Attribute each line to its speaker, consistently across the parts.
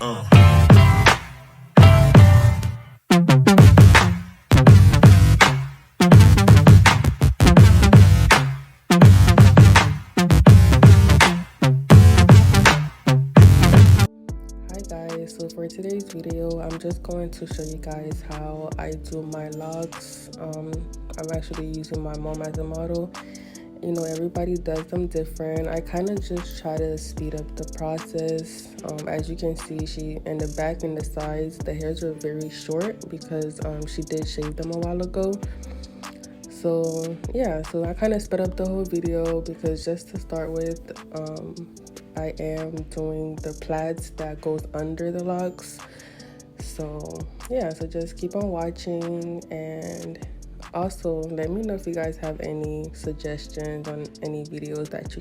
Speaker 1: Guys, so for today's video I'm just going to show you guys how I do my locks. I'm actually using my mom as a model. You know, everybody does them different. I kind of just try to speed up the process. As you can see, she in the back and the sides, the hairs are very short because she did shave them a while ago. So yeah, so I kind of sped up the whole video because just to start with, I am doing the plaids that goes under the locks. So yeah, so just keep on watching, and also let me know if you guys have any suggestions on any videos that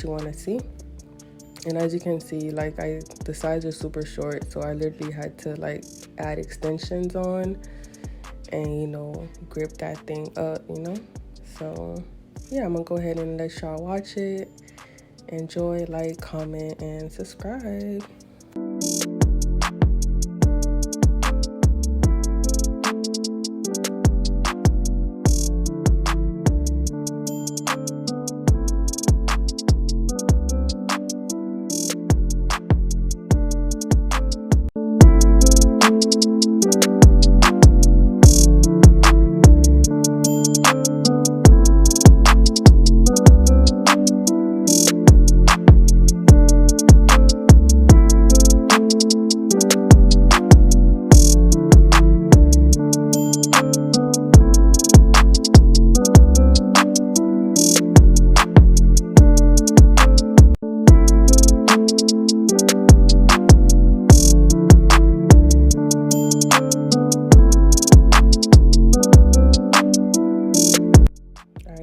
Speaker 1: you want to see. And as you can see, like the sides are super short, so I literally had to like add extensions on and, you know, grip that thing up, you know. So yeah, I'm gonna go ahead and let y'all watch it. Enjoy, like, comment, and subscribe.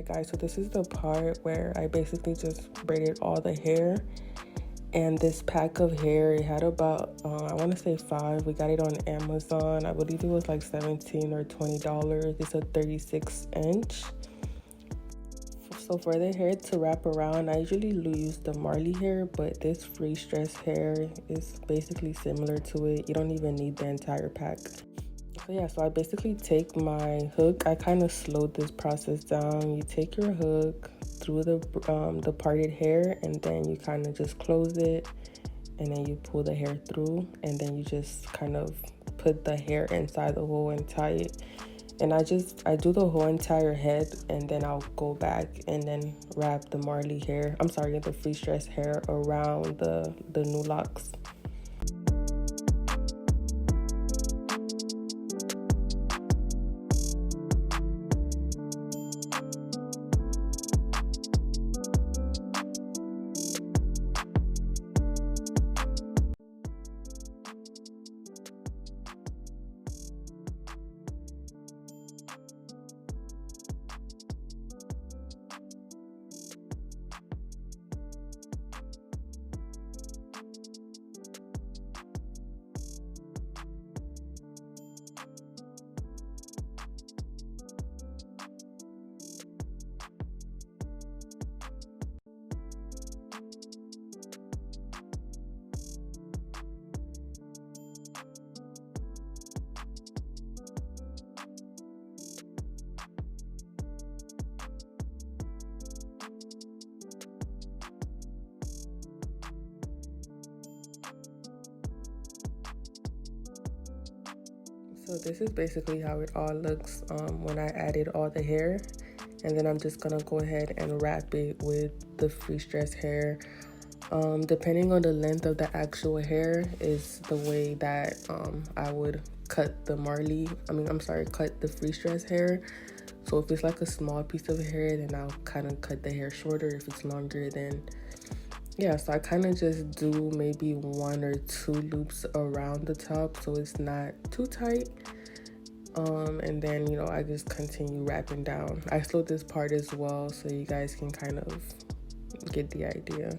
Speaker 1: Guys, so this is the part where I basically just braided all the hair, and this pack of hair, it had about I want to say 5. We got it on Amazon. I believe it was like $17 or $20. It's a 36-inch. So for the hair to wrap around, I usually use the Marley hair, but this free stress hair is basically similar to it. You don't even need the entire pack. So yeah, so I basically take my hook. I kind of slowed this process down. You take your hook through the parted hair, and then you kind of just close it, and then you pull the hair through, and then you just kind of put the hair inside the hole and tie it. And I do the whole entire head, and then I'll go back and then wrap the Marley hair, the free stress hair around the new locks. So this is basically how it all looks when I added all the hair, and then I'm just gonna go ahead and wrap it with the free stress hair. Depending on the length of the actual hair is the way that I would cut the cut the free stress hair. So if it's like a small piece of hair, then I'll kind of cut the hair shorter. If it's longer, then yeah, so I kind of just do maybe 1 or 2 loops around the top so it's not too tight. And then, you know, I just continue wrapping down. I slowed this part as well so you guys can kind of get the idea.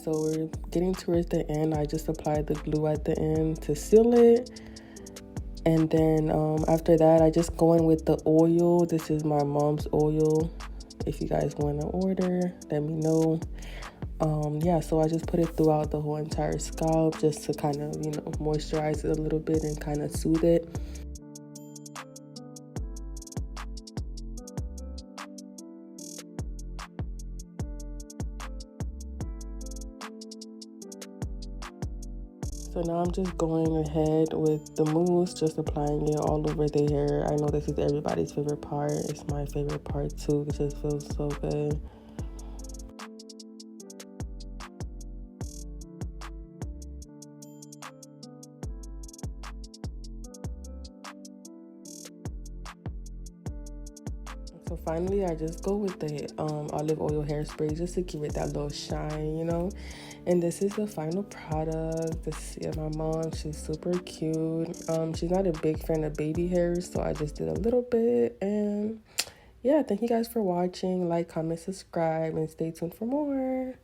Speaker 1: so we're getting towards the end. I just applied the glue at the end to seal it. And then after that, I just go in with the oil. This is my mom's oil. If you guys want to order, let me know. Yeah, so I just put it throughout the whole entire scalp just to kind of, moisturize it a little bit and kind of soothe it. So now I'm just going ahead with the mousse, just applying it all over the hair. I know this is everybody's favorite part. It's my favorite part too. It just feels so good. So finally, I just go with the olive oil hairspray just to give it that little shine. And this is the final product. This is my mom. She's super cute. She's not a big fan of baby hairs, so I just did a little bit. And yeah, thank you guys for watching. Like, comment, subscribe, and stay tuned for more.